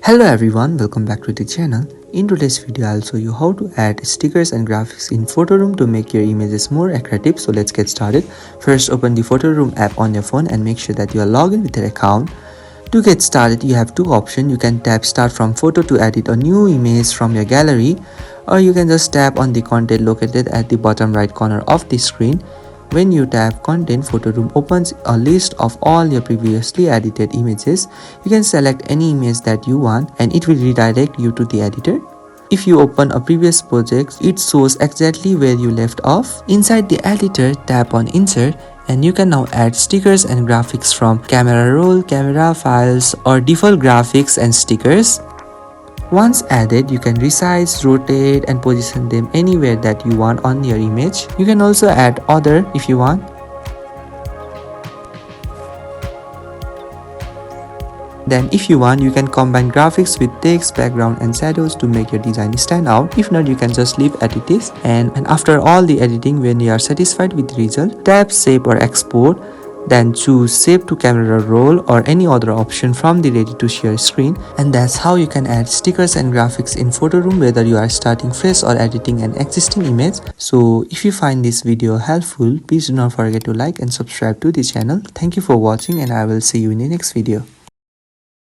Hello everyone, welcome back to the channel. In today's video, I'll show you how to add stickers and graphics in PhotoRoom to make your images more attractive. So let's get started. First, open the PhotoRoom app on your phone and make sure that you are logged in with your account. To get started, you have two options. You can tap start from photo to edit a new image from your gallery, or you can just tap on the content located at the bottom right corner of the screen. When you tap content, PhotoRoom opens a list of all your previously edited images. You can select any image that you want and it will redirect you to the editor. If you open a previous project, it shows exactly where you left off. Inside the editor, tap on insert and you can now add stickers and graphics from camera roll, camera files or default graphics and stickers. Once added, you can resize, rotate and position them anywhere that you want on your image. You can also add other if you want. Then if you want, you can combine graphics with text, background and shadows to make your design stand out. If not, you can just leave as it is. And after all the editing, when you are satisfied with the result, tap save or export. Then choose save to camera roll or any other option from the ready to share screen. And that's how you can add stickers and graphics in PhotoRoom whether you are starting fresh or editing an existing image. So if you find this video helpful, please do not forget to like and subscribe to the channel. Thank you for watching and I will see you in the next video.